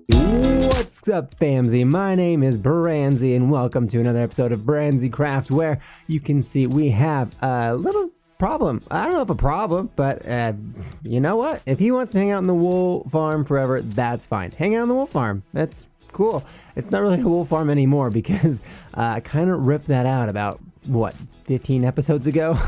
What's up, famsy? My name is Branzy, and welcome to another episode of Branzy Craft, where you can see we have a little problem. I don't know if a problem, but you know what? If he wants to hang out in the wool farm forever, that's fine. Hang out in the wool farm. That's cool. It's not really a wool farm anymore because I kind of ripped that out about, what, 15 episodes ago?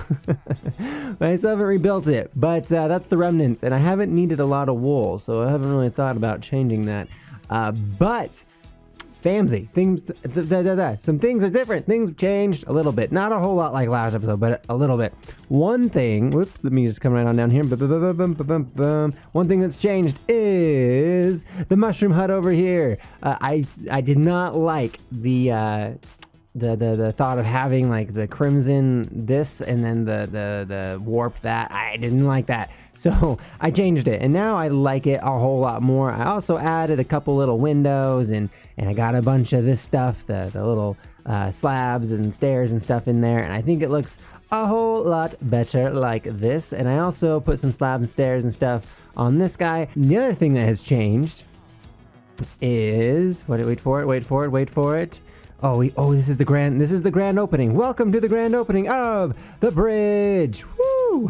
I still haven't rebuilt it, but that's the remnants, and I haven't needed a lot of wool, so I haven't really thought about changing that. But famsy, some things are different. Things have changed a little bit. Not a whole lot like last episode, but a little bit. One thing, whoops, let me just come right on down here. One thing that's changed is the mushroom hut over here. I did not like the thought of having like the crimson this and then the warp that. I didn't like that. So I changed it, and now I like it a whole lot more. I also added a couple little windows, and I got a bunch of this stuff, the little slabs and stairs and stuff in there, and I think it looks a whole lot better like this. And I also put some slabs and stairs and stuff on this guy. The other thing that has changed is, wait for it. This is the grand opening. Welcome to the grand opening of the bridge. Woo!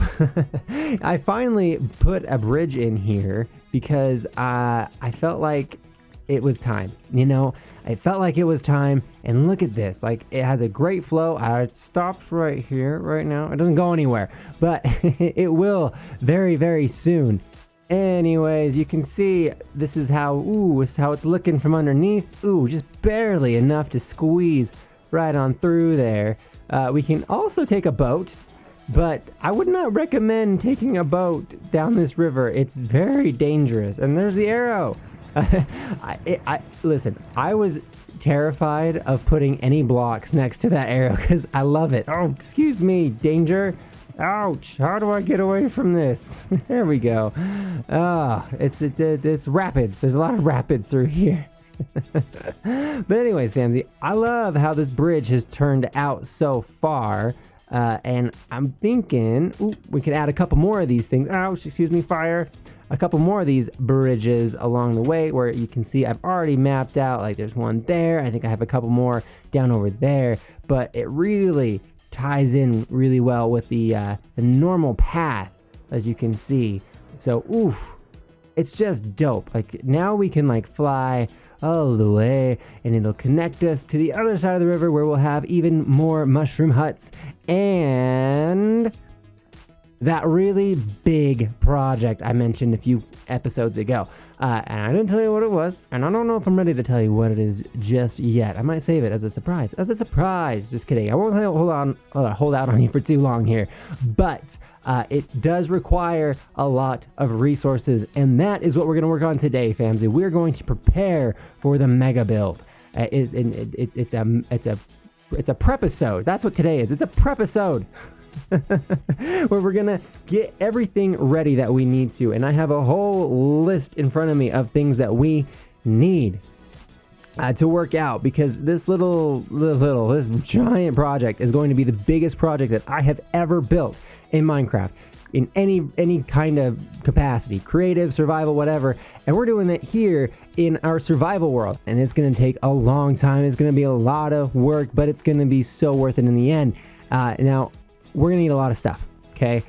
I finally put a bridge in here because I felt like it was time. You know, I felt like it was time. And look at this. Like, it has a great flow. It stops right here, right now. It doesn't go anywhere, but it will very, very soon. Anyways, you can see this is how it's looking from underneath. Just barely enough to squeeze right on through there. We can also take a boat, but I would not recommend taking a boat down this river. It's very dangerous. And there's the arrow. Listen, I was terrified of putting any blocks next to that arrow because I love it. Oh, excuse me, danger. Ouch, how do I get away from this? There we go. It's rapids. There's a lot of rapids through here. But anyways, famsy, I love how this bridge has turned out so far. And I'm thinking, we could add a couple more of these things. Ouch, excuse me, fire. A couple more of these bridges along the way where you can see I've already mapped out, like there's one there. I think I have a couple more down over there, but it really ties in really well with the normal path, as you can see. So it's just dope. Like, now we can like fly all the way, and it'll connect us to the other side of the river where we'll have even more mushroom huts and that really big project I mentioned a few episodes ago. And I didn't tell you what it was, and I don't know if I'm ready to tell you what it is just yet. I might save it as a surprise. Just kidding. I won't hold out on you for too long here. But it does require a lot of resources, and that is what we're going to work on today, famsy. We're going to prepare for the mega build. It's a prep-isode. That's what today is. It's a prep-isode. Where we're gonna get everything ready that we need to, and I have a whole list in front of me of things that we need to work out, because this this giant project is going to be the biggest project that I have ever built in Minecraft in any kind of capacity, creative, survival, whatever. And we're doing it here in our survival world, and it's going to take a long time. It's going to be a lot of work, but it's going to be so worth it in the end. Now we're gonna need a lot of stuff, okay?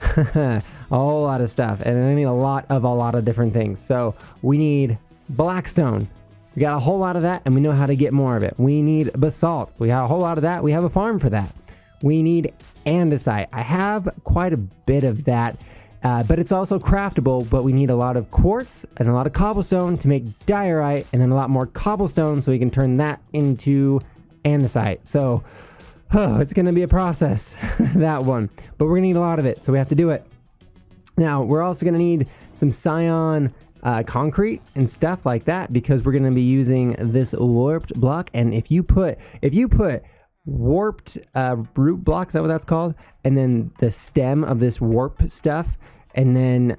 A whole lot of stuff, and I need a lot of different things. So we need blackstone. We got a whole lot of that, and we know how to get more of it. We need basalt. We got a whole lot of that. We have a farm for that. We need andesite. I have quite a bit of that, but it's also craftable. But we need a lot of quartz and a lot of cobblestone to make diorite, and then a lot more cobblestone so we can turn that into andesite. So it's going to be a process, that one. But we're going to need a lot of it, so we have to do it. Now, we're also going to need some cyan concrete and stuff like that, because we're going to be using this warped block. And if you put warped root block, is that what that's called? And then the stem of this warp stuff, and then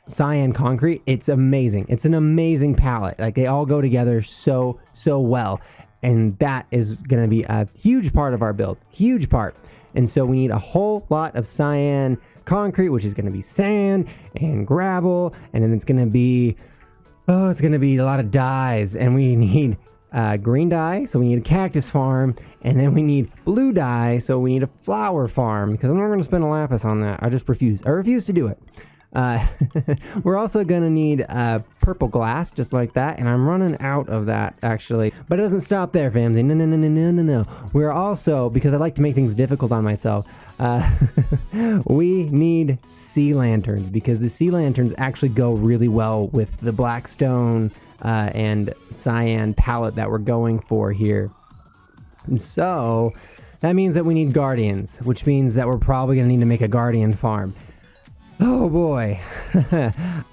cyan concrete, it's amazing. It's an amazing palette. Like, they all go together so well. And that is going to be a huge part of our build. Huge part. And so we need a whole lot of cyan concrete, which is going to be sand and gravel. And then it's going to be Oh, it's gonna be a lot of dyes, and we need green dye, so we need a cactus farm, and then we need blue dye, so we need a flower farm, because I'm not gonna spend a lapis on that. I refuse to do it. We're also gonna need purple glass, just like that, and I'm running out of that, actually. But it doesn't stop there, family. No. We're also, because I like to make things difficult on myself, we need sea lanterns, because the sea lanterns actually go really well with the black stone and cyan palette that we're going for here. And so that means that we need guardians, which means that we're probably gonna need to make a guardian farm. Oh boy,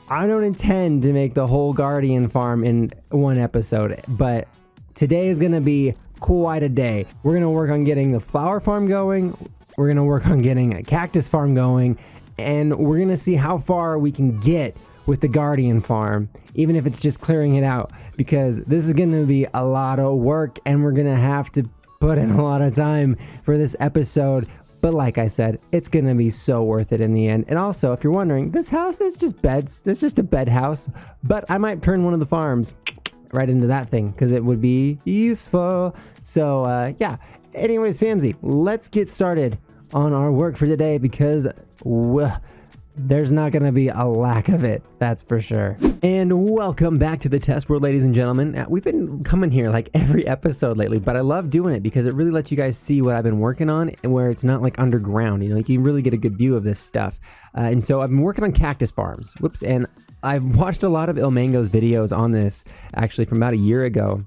I don't intend to make the whole guardian farm in one episode, but today is going to be quite a day. We're going to work on getting the flower farm going, we're going to work on getting a cactus farm going, and we're going to see how far we can get with the guardian farm, even if it's just clearing it out, because this is going to be a lot of work and we're going to have to put in a lot of time for this episode. But like I said, it's going to be so worth it in the end. And also, if you're wondering, this house is just beds. It's just a bed house. But I might turn one of the farms right into that thing because it would be useful. So, yeah. Anyways, famzy, let's get started on our work for today because there's not going to be a lack of it, that's for sure. And welcome back to the test world, ladies and gentlemen. We've been coming here like every episode lately, but I love doing it because it really lets you guys see what I've been working on and where it's not like underground, you know, like you really get a good view of this stuff. And so I've been working on cactus farms. Whoops. And I've watched a lot of Ilmango's videos on this actually from about a year ago.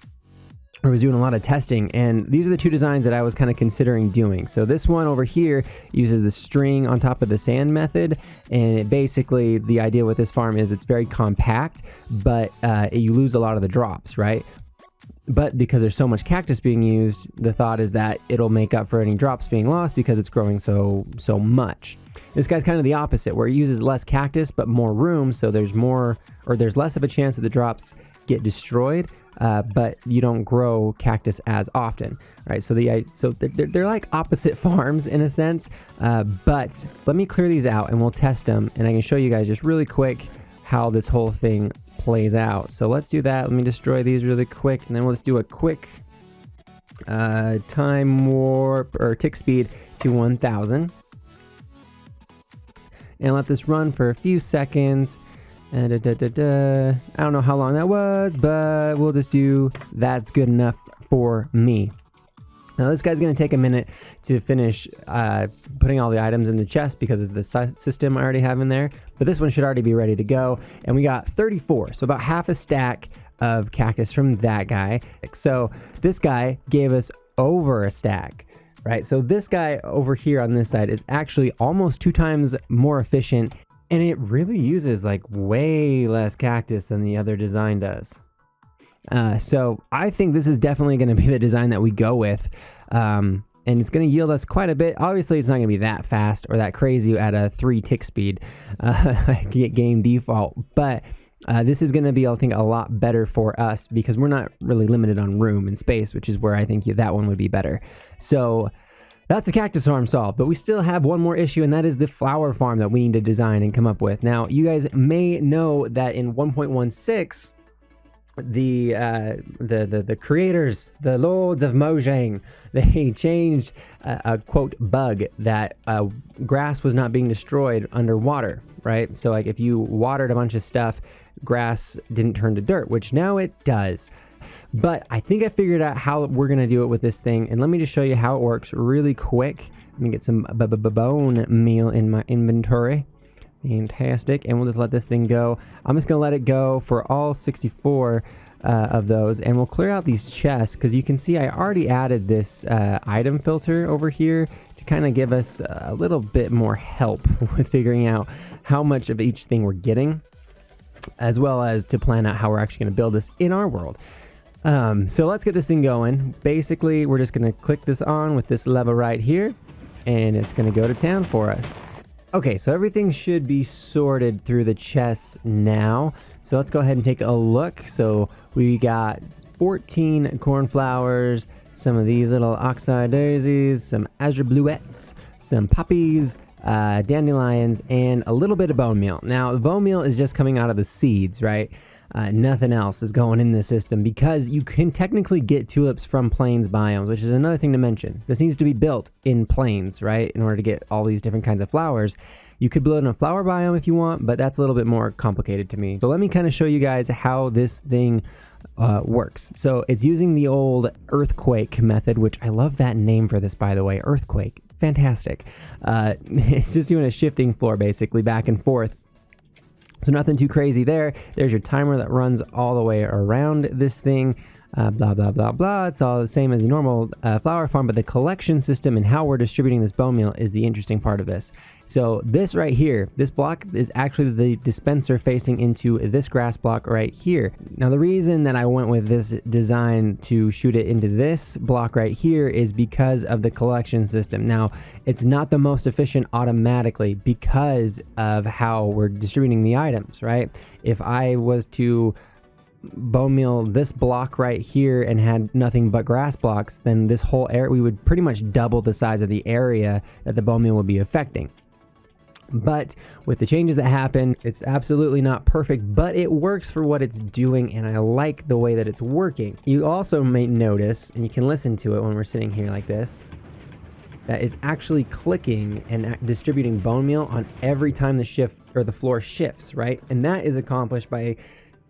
I was doing a lot of testing, and these are the two designs that I was kind of considering doing. So this one over here uses the string on top of the sand method, and it basically, the idea with this farm is it's very compact, but you lose a lot of the drops, right? But because there's so much cactus being used, the thought is that it'll make up for any drops being lost because it's growing so much. This guy's kind of the opposite, where it uses less cactus but more room, so there's less of a chance that the drops get destroyed, but you don't grow cactus as often, right? So they're like opposite farms in a sense, but let me clear these out and we'll test them, and I can show you guys just really quick how this whole thing plays out. So let's do that. Let me destroy these really quick, and then we'll just do a quick time warp or tick speed to 1000, and let this run for a few seconds. I don't know how long that was, but we'll just do that's good enough for me. Now this guy's going to take a minute to finish putting all the items in the chest because of the system I already have in there, but this one should already be ready to go. And we got 34, so about half a stack of cactus from that guy. So this guy gave us over a stack, right? So this guy over here on this side is actually almost 2 times more efficient, and it really uses like way less cactus than the other design does. So I think this is definitely going to be the design that we go with. And it's going to yield us quite a bit. Obviously, it's not going to be that fast or that crazy at a 3 tick speed game default. But this is going to be, I think, a lot better for us because we're not really limited on room and space, which is where I think that one would be better. So that's the cactus farm solved, but we still have one more issue, and that is the flower farm that we need to design and come up with. Now, you guys may know that in 1.16, the creators, the lords of Mojang, they changed a quote bug that grass was not being destroyed underwater, right? So like if you watered a bunch of stuff, grass didn't turn to dirt, which now it does. But I think I figured out how we're going to do it with this thing. And let me just show you how it works really quick. Let me get some bone meal in my inventory. Fantastic. And we'll just let this thing go. I'm just going to let it go for all 64 of those. And we'll clear out these chests because you can see I already added this item filter over here to kind of give us a little bit more help with figuring out how much of each thing we're getting, as well as to plan out how we're actually going to build this in our world. So let's get this thing going. Basically, we're just going to click this on with this lever right here, and it's going to go to town for us. Okay, so everything should be sorted through the chests now. So let's go ahead and take a look. So we got 14 cornflowers, some of these little oxeye daisies, some azure bluettes, some poppies, dandelions, and a little bit of bone meal. Now, the bone meal is just coming out of the seeds, right? Nothing else is going in this system because you can technically get tulips from plains biomes, which is another thing to mention. This needs to be built in plains, right? In order to get all these different kinds of flowers. You could build in a flower biome if you want, but that's a little bit more complicated to me. So let me kind of show you guys how this thing works. So it's using the old earthquake method, which I love that name for this, by the way. Earthquake. Fantastic. It's just doing a shifting floor basically back and forth. So nothing too crazy there. There's your timer that runs all the way around this thing. Blah, blah, blah, blah. It's all the same as a normal flower farm, but the collection system and how we're distributing this bone meal is the interesting part of this. So this right here, this block is actually the dispenser facing into this grass block right here. Now the reason that I went with this design to shoot it into this block right here is because of the collection system. Now it's not the most efficient automatically because of how we're distributing the items, right? If I was to bone meal this block right here and had nothing but grass blocks, then this whole area, we would pretty much double the size of the area that the bone meal would be affecting. But with the changes that happen, it's absolutely not perfect, but it works for what it's doing, and I like the way that it's working. You also may notice, and you can listen to it when we're sitting here like this, that it's actually clicking and distributing bone meal on every time the shift or the floor shifts, right? And that is accomplished by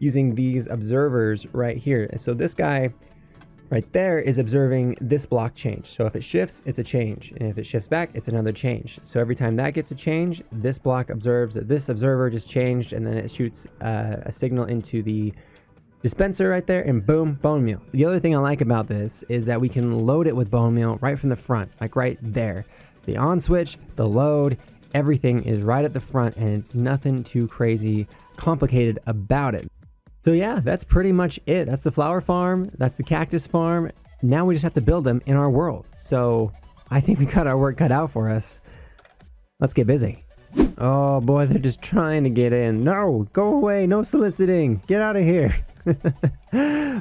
using these observers right here. So this guy right there is observing this block change. So if it shifts, it's a change. And if it shifts back, it's another change. So every time that gets a change, this block observes that this observer just changed, and then it shoots a signal into the dispenser right there, and boom, bone meal. The other thing I like about this is that we can load it with bone meal right from the front, like right there. The on switch, the load, everything is right at the front, and it's nothing too crazy complicated about it. So yeah, that's pretty much it. That's the flower farm. That's the cactus farm. Now we just have to build them in our world. So I think we got our work cut out for us. Let's get busy. Oh boy, they're just trying to get in. No, go away. No soliciting. Get out of here.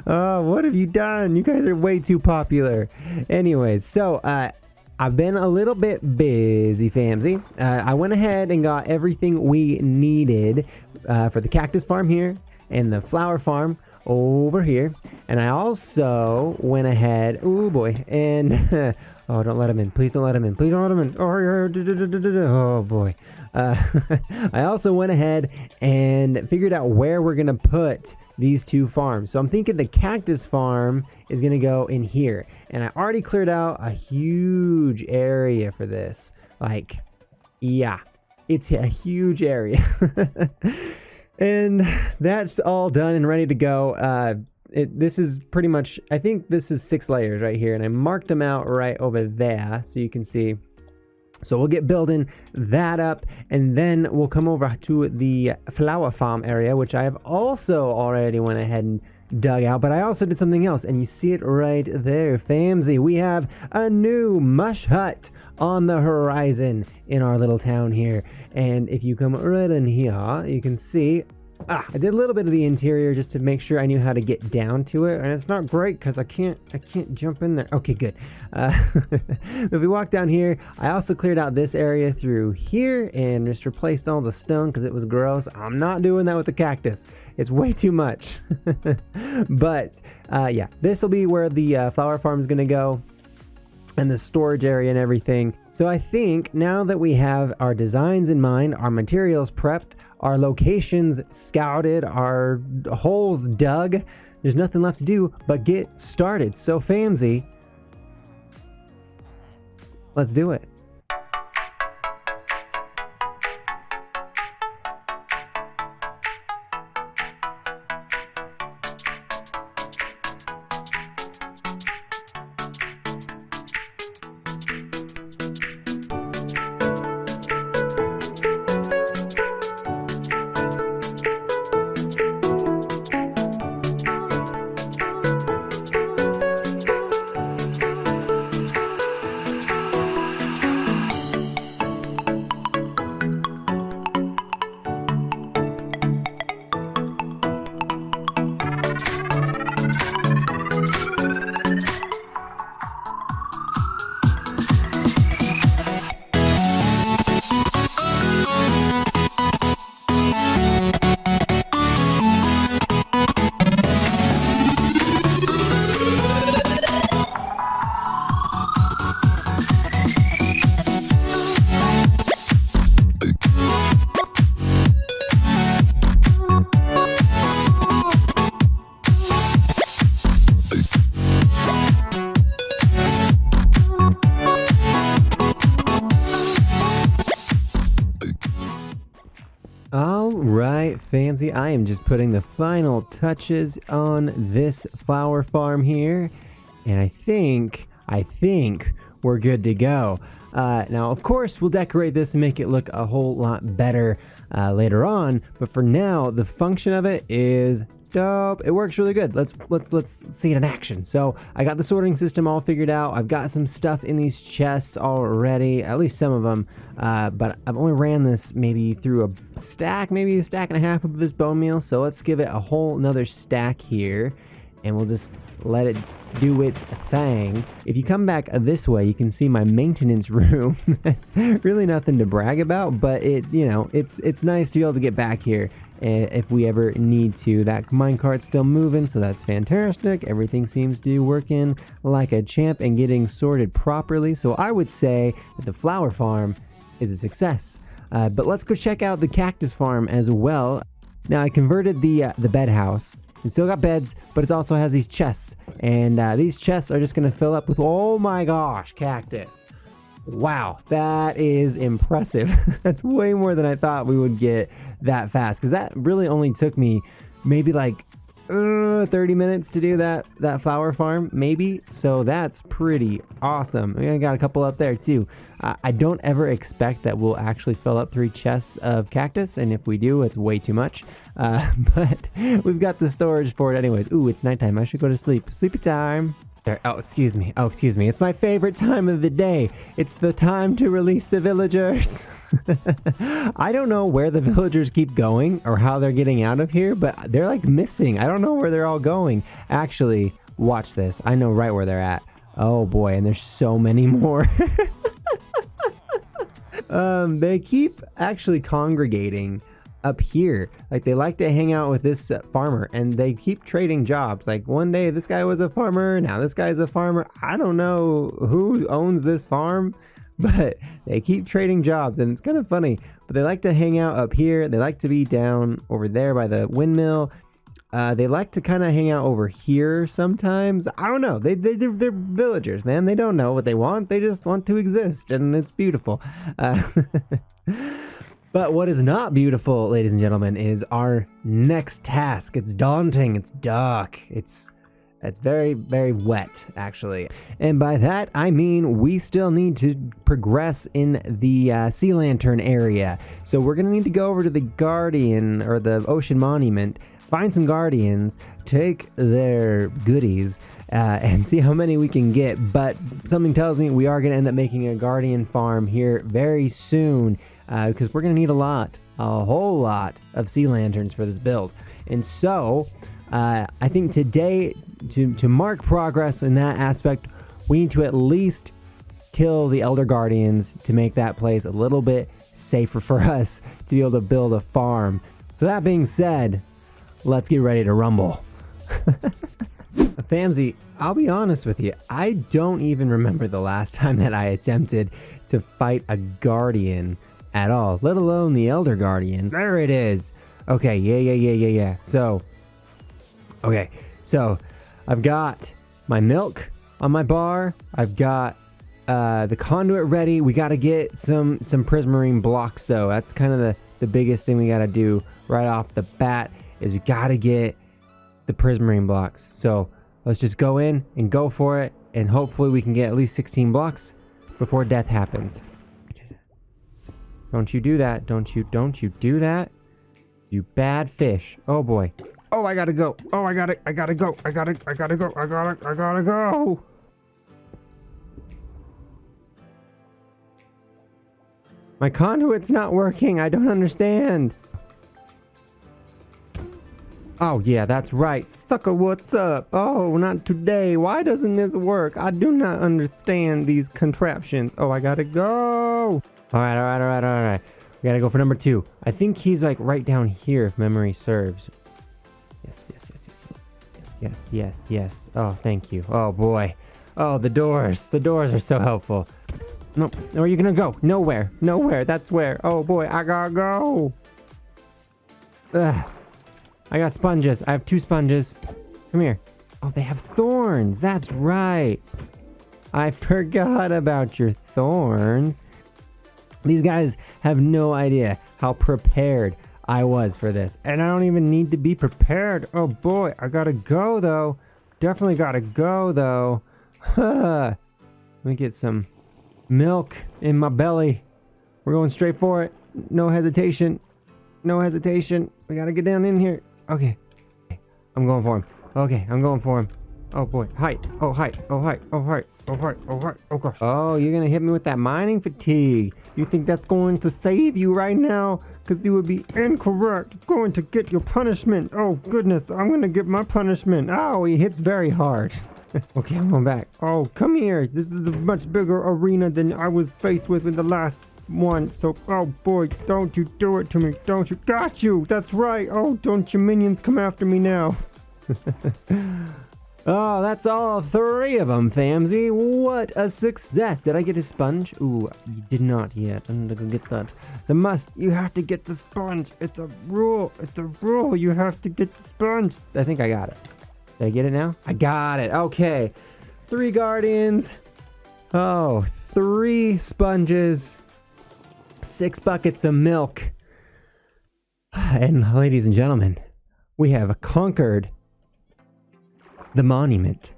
Oh, what have you done? You guys are way too popular. Anyways, so I've been a little bit busy, famsy. I went ahead and got everything we needed for the cactus farm here and the flower farm over here. And I also went ahead, oh boy, and oh, don't let him in. Please don't let him in. Please don't let him in. Oh boy. I also went ahead and figured out where we're going to put these two farms. So I'm thinking the cactus farm is going to go in here. And I already cleared out a huge area for this. Like, yeah, it's a huge area. And that's all done and ready to go. This is pretty much, I think this is 6 layers right here, and I marked them out right over there so you can see. So we'll get building that up, and then we'll come over to the flower farm area, which I have also already went ahead and dug out, but I also did something else, and you see it right there, famsy. We have a new mush hut on the horizon in our little town here. And if you come right in here, you can see I did a little bit of the interior just to make sure I knew how to get down to it, and it's not great because I can't jump in there. Okay, good. If we walk down here, I also cleared out this area through here and just replaced all the stone because it was gross. I'm not doing that with the cactus. It's way too much. But yeah, this will be where the flower farm is going to go, and the storage area and everything. So I think now that we have our designs in mind, our materials prepped, our locations scouted, our holes dug, there's nothing left to do but get started. So famsy, let's do it. All right, famsy, I am just putting the final touches on this flower farm here, and I think we're good to go. Now, of course, we'll decorate this and make it look a whole lot better later on, but for now, the function of it is dope. It works really good. Let's see it in action. So I got the sorting system all figured out. I've got some stuff in these chests already, at least some of them, but I've only ran this maybe through a stack, maybe a stack and a half of this bone meal. So let's give it a whole nother stack here, and we'll just let it do its thing. If you come back this way, you can see my maintenance room. That's really nothing to brag about, but it's nice to be able to get back here if we ever need to. That minecart's still moving, so that's fantastic. Everything seems to be working like a champ and getting sorted properly. So I would say that the flower farm is a success. But let's go check out the cactus farm as well. Now I converted the bed house. It still got beds, but it also has these chests. And these chests are just going to fill up with, oh my gosh, cactus. Wow, that is impressive. That's way more than I thought we would get that fast. Because that really only took me maybe like 30 minutes to do that flower farm, maybe. So that's pretty awesome. I got a couple up there too. I don't ever expect that we'll actually fill up 3 chests of cactus, and if we do, it's way too much. But we've got the storage for it anyways. Ooh, it's nighttime. I should go to sleep. Sleepy time. Oh, excuse me. It's my favorite time of the day. It's the time to release the villagers. I don't know where the villagers keep going or how they're getting out of here, but they're like missing. I don't know where they're all going. Actually, watch this. I know right where they're at. Oh boy, and there's so many more. They keep actually congregating up here. Like, they like to hang out with this farmer, and they keep trading jobs. Like, one day this guy was a farmer, now this guy's a farmer. I don't know who owns this farm, but they keep trading jobs, and it's kind of funny. But they like to hang out up here. They like to be down over there by the windmill. They like to kind of hang out over here sometimes. I don't know. They're villagers, man. They don't know what they want. They just want to exist, and it's beautiful. But what is not beautiful, ladies and gentlemen, is our next task. It's daunting. It's dark. It's very, very wet, actually. And by that, I mean we still need to progress in the sea lantern area. So we're going to need to go over to the Guardian, or the Ocean Monument, find some Guardians, take their goodies, and see how many we can get. But something tells me we are going to end up making a Guardian farm here very soon, because we're going to need a whole lot of sea lanterns for this build. And so I think today, to mark progress in that aspect, we need to at least kill the Elder Guardians to make that place a little bit safer for us to be able to build a farm. So that being said, let's get ready to rumble. Famsy, I'll be honest with you, I don't even remember the last time that I attempted to fight a Guardian at all, let alone the Elder Guardian. There it is. Okay, yeah. So I've got my milk on my bar. I've got the conduit ready. We got to get some prismarine blocks, though. That's kind of the biggest thing we got to do right off the bat, is we got to get the prismarine blocks. So let's just go in and go for it, and hopefully we can get at least 16 blocks before death happens. Don't you do that. Don't you do that. You bad fish. Oh boy. Oh, I gotta go. Oh, I gotta go. I gotta go. My conduit's not working. I don't understand. Oh, yeah, that's right. Sucker, what's up? Oh, not today. Why doesn't this work? I do not understand these contraptions. Oh, I gotta go. All right. We gotta go for number 2. I think he's like right down here, if memory serves. Yes. Oh, thank you. Oh, boy. Oh, the doors. The doors are so helpful. No, where are you gonna go? Nowhere. That's where. Oh, boy, I gotta go. Ugh. I got sponges. I have 2 sponges. Come here. Oh, they have thorns. That's right. I forgot about your thorns. These guys have no idea how prepared I was for this. And I don't even need to be prepared. Oh boy, I gotta go though. Definitely gotta go though. Let me get some milk in my belly. We're going straight for it. No hesitation. No hesitation. We gotta get down in here. Okay. I'm going for him. Okay, I'm going for him. Oh boy. Height. Oh, height. Oh, height. Oh, height. Oh, height. Oh, height. Oh, gosh. Oh, you're gonna hit me with that mining fatigue. You think that's going to save you right now? Because you would be incorrect. Going to get your punishment. Oh, goodness. I'm gonna get my punishment. Oh, he hits very hard. Okay, I'm going back. Oh, come here. This is a much bigger arena than I was faced with in the last one. So, oh boy, don't you do it to me. Don't you? Got you. That's right. Oh, don't your minions come after me now. Oh, that's all 3 of them, famsy. What a success. Did I get a sponge? Ooh, you did not yet. I'm gonna go get that. It's a must. You have to get the sponge. It's a rule. It's a rule. You have to get the sponge. I think I got it. Did I get it now? I got it. Okay. 3 guardians. Oh, 3 sponges. 6 buckets of milk. And ladies and gentlemen, we have conquered the monument.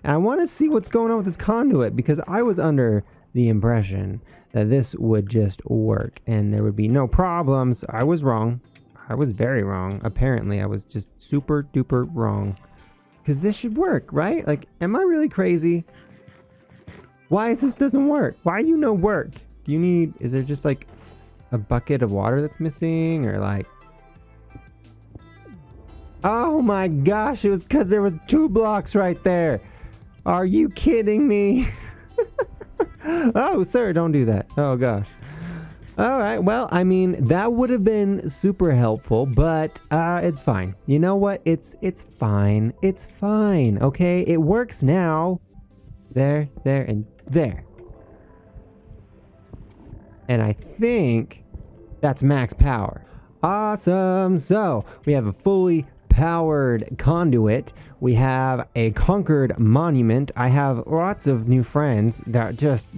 And I want to see what's going on with this conduit, because I was under the impression that this would just work and there would be no problems. I was wrong. I was very wrong. Apparently, I was just super duper wrong. Because this should work, right? Like, am I really crazy? Why is this doesn't work? Why you no work? Do you need, is there just like a bucket of water that's missing, or like, oh my gosh, it was because there was 2 blocks right there. Are you kidding me? Oh, sir, don't do that. Oh gosh. All right, well, I mean, that would have been super helpful, but it's fine. You know what? It's fine. It's fine, okay? It works now. There, and there. And I think that's max power. Awesome. So we have a fully powered conduit. We have a conquered monument. I have lots of new friends that just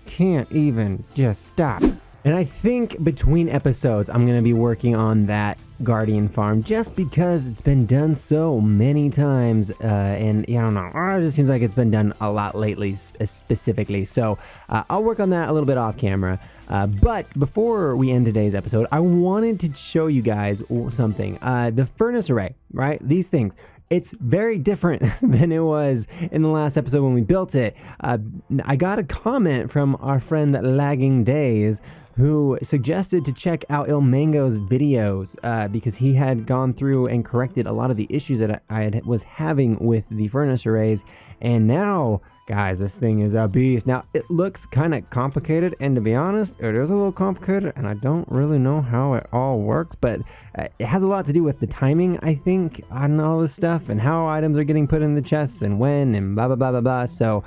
can't even just stop. And I think between episodes, I'm going to be working on that Guardian farm just because it's been done so many times. And yeah, I don't know. It just seems like it's been done a lot lately specifically. So I'll work on that a little bit off camera. But before we end today's episode, I wanted to show you guys something. The furnace array, right? These things. It's very different than it was in the last episode when we built it. I got a comment from our friend Lagging Days, who suggested to check out Ilmango's videos because he had gone through and corrected a lot of the issues that I was having with the furnace arrays. And now, guys, this thing is a beast. Now, it looks kind of complicated, and to be honest, it is a little complicated, and I don't really know how it all works, but it has a lot to do with the timing, I think, on all this stuff, and how items are getting put in the chests, and when, and blah, blah, blah, blah, blah. So,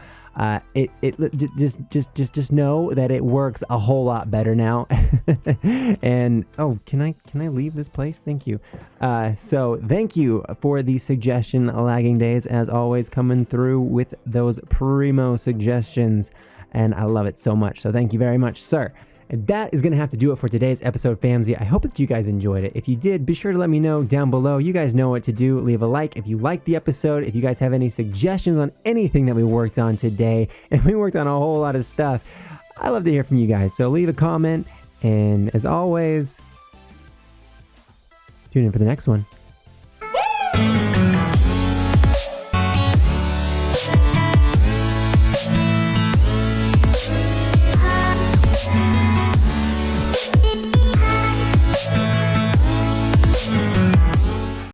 just know that it works a whole lot better now. And oh, can I leave this place? Thank you. So thank you for the suggestion, Lagging Days, as always, coming through with those primo suggestions, and I love it so much. So thank you very much, sir. And that is going to have to do it for today's episode, famsy. I hope that you guys enjoyed it. If you did, be sure to let me know down below. You guys know what to do. Leave a like if you liked the episode. If you guys have any suggestions on anything that we worked on today, and we worked on a whole lot of stuff, I love to hear from you guys. So leave a comment, and as always, tune in for the next one.